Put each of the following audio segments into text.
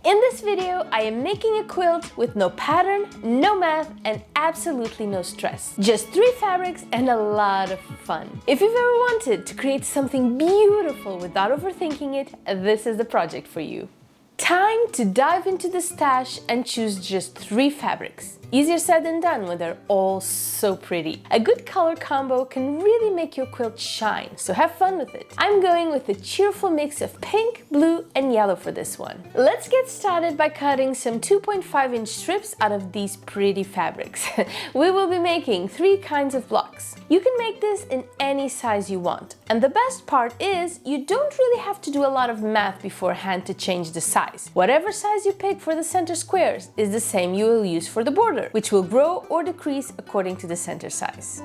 In this video, I am making a quilt with no pattern, no math, and absolutely no stress. Just 3 fabrics and a lot of fun. If you've ever wanted to create something beautiful without overthinking it, this is the project for you. Time to dive into the stash and choose just 3 fabrics. Easier said than done when they're all so pretty. A good color combo can really make your quilt shine, so have fun with it. I'm going with a cheerful mix of pink, blue, and yellow for this one. Let's get started by cutting some 2.5-inch strips out of these pretty fabrics. We will be making 3 kinds of blocks. You can make this in any size you want. And the best part is, you don't really have to do a lot of math beforehand to change the size. Whatever size you pick for the center squares is the same you will use for the border, which will grow or decrease according to the center size.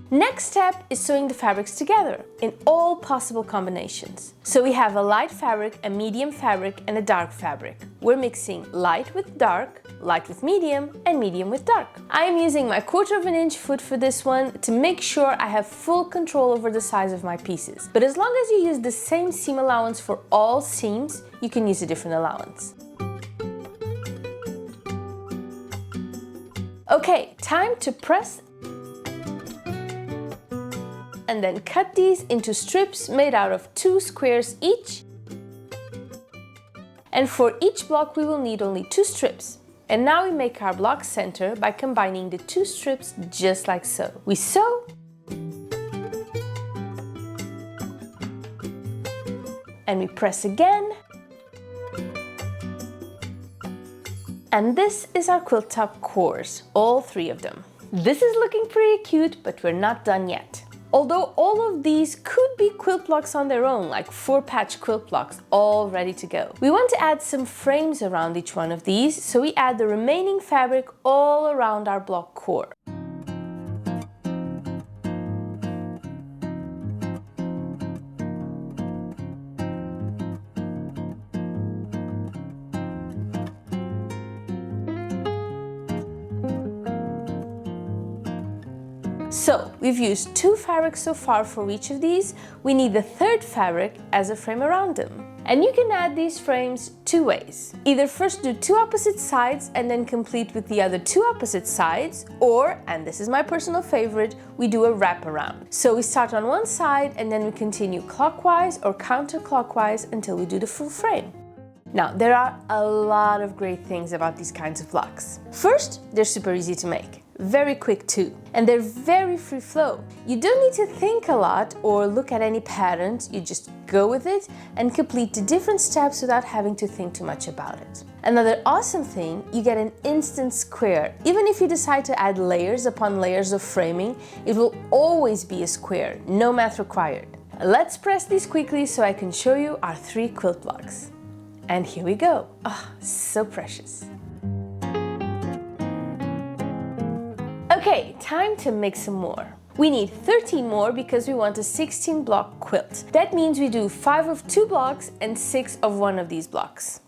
Next step is sewing the fabrics together in all possible combinations. So we have a light fabric, a medium fabric, and a dark fabric. We're mixing light with dark, light with medium, and medium with dark. I am using my 1/4 inch foot for this one to make sure I have full control over the size of my pieces. But as long as you use the same seam allowance for all seams, you can use a different allowance. Okay, time to press and then cut these into strips made out of 2 squares each. And for each block we will need only 2 strips. And now we make our block center by combining the 2 strips just like so. We sew and we press again. And this is our quilt top cores, all 3 of them. This is looking pretty cute, but we're not done yet. Although all of these could be quilt blocks on their own, like 4-patch quilt blocks, all ready to go. We want to add some frames around each one of these, so we add the remaining fabric all around our block core. So, we've used 2 fabrics so far for each of these. We need the 3rd fabric as a frame around them. And you can add these frames 2 ways. Either first do 2 opposite sides and then complete with the other 2 opposite sides, or, and this is my personal favorite, we do a wraparound. So we start on one side and then we continue clockwise or counterclockwise until we do the full frame. Now, there are a lot of great things about these kinds of blocks. First, they're super easy to make. Very quick too. And they're very free flow. You don't need to think a lot or look at any patterns, you just go with it and complete the different steps without having to think too much about it. Another awesome thing, you get an instant square. Even if you decide to add layers upon layers of framing, it will always be a square, no math required. Let's press these quickly so I can show you our 3 quilt blocks. And here we go. Oh, so precious. Okay, time to make some more. We need 13 more because we want a 16-block quilt. That means we do 5 of 2 blocks and 6 of one of these blocks.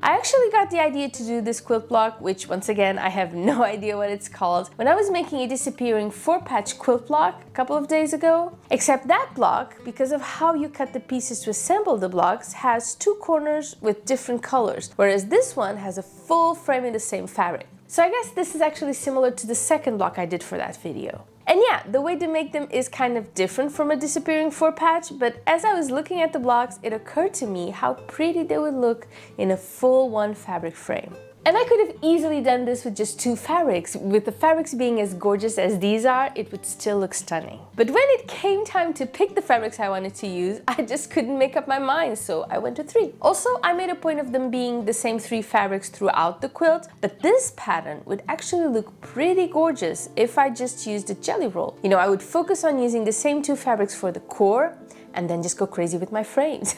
I actually got the idea to do this quilt block, which once again, I have no idea what it's called, when I was making a disappearing 4-patch quilt block a couple of days ago. Except that block, because of how you cut the pieces to assemble the blocks, has 2 corners with different colors, whereas this one has a full frame in the same fabric. So I guess this is actually similar to the 2nd block I did for that video. And yeah, the way to make them is kind of different from a disappearing 4-patch, but as I was looking at the blocks, it occurred to me how pretty they would look in a full 1 fabric frame. And I could have easily done this with just 2 fabrics. With the fabrics being as gorgeous as these are, it would still look stunning. But when it came time to pick the fabrics I wanted to use, I just couldn't make up my mind, so I went to 3. Also, I made a point of them being the same 3 fabrics throughout the quilt, but this pattern would actually look pretty gorgeous if I just used a jelly roll. You know, I would focus on using the same 2 fabrics for the core, and then just go crazy with my frames.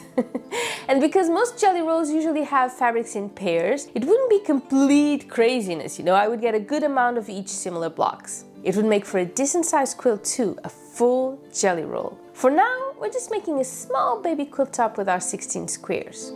And because most jelly rolls usually have fabrics in pairs, it wouldn't be complete craziness, you know, I would get a good amount of each similar blocks. It would make for a decent sized quilt too, a full jelly roll. For now, we're just making a small baby quilt top with our 16 squares.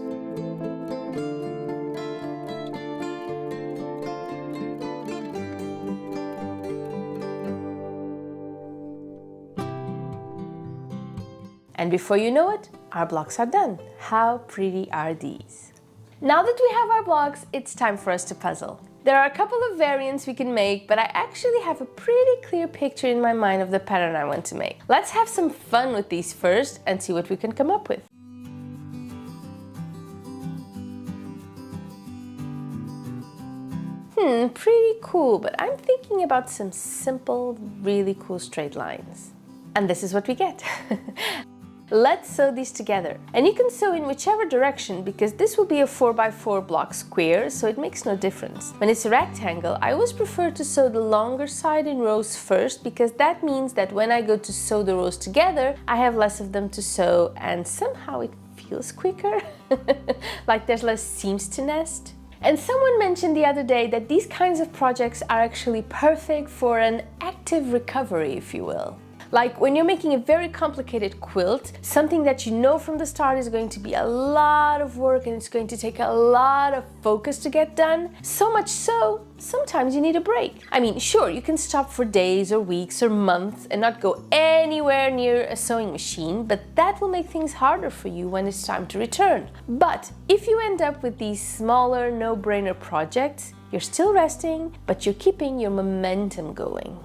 And before you know it, our blocks are done. How pretty are these? Now that we have our blocks, it's time for us to puzzle. There are a couple of variants we can make, but I actually have a pretty clear picture in my mind of the pattern I want to make. Let's have some fun with these first and see what we can come up with. Pretty cool, but I'm thinking about some simple, really cool straight lines. And this is what we get. Let's sew these together. And you can sew in whichever direction because this will be a 4x4 block square, so it makes no difference. When it's a rectangle, I always prefer to sew the longer side in rows first because that means that when I go to sew the rows together, I have less of them to sew and somehow it feels quicker, like there's less seams to nest. And someone mentioned the other day that these kinds of projects are actually perfect for an active recovery, if you will. Like when you're making a very complicated quilt, something that you know from the start is going to be a lot of work and it's going to take a lot of focus to get done. So much so, sometimes you need a break. I mean, sure, you can stop for days or weeks or months and not go anywhere near a sewing machine, but that will make things harder for you when it's time to return. But if you end up with these smaller, no-brainer projects, you're still resting, but you're keeping your momentum going.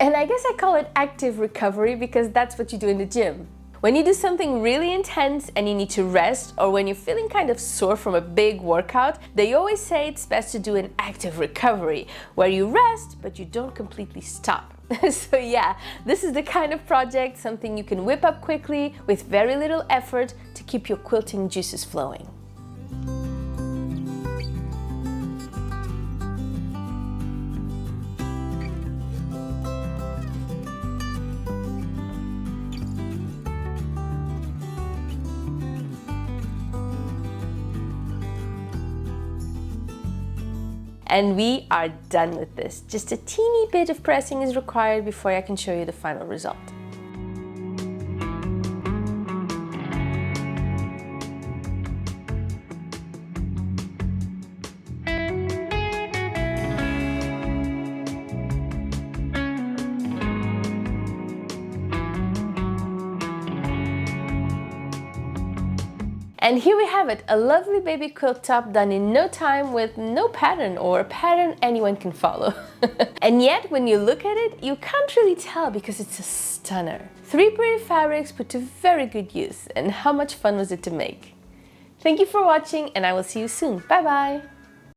And I guess I call it active recovery because that's what you do in the gym. When you do something really intense and you need to rest, or when you're feeling kind of sore from a big workout, they always say it's best to do an active recovery, where you rest, but you don't completely stop. So yeah, this is the kind of project, something you can whip up quickly with very little effort to keep your quilting juices flowing. And we are done with this. Just a teeny bit of pressing is required before I can show you the final result. And here we have it, a lovely baby quilt top done in no time with no pattern or a pattern anyone can follow. And yet when you look at it, you can't really tell because it's a stunner. 3 pretty fabrics put to very good use, and how much fun was it to make? Thank you for watching and I will see you soon. Bye bye!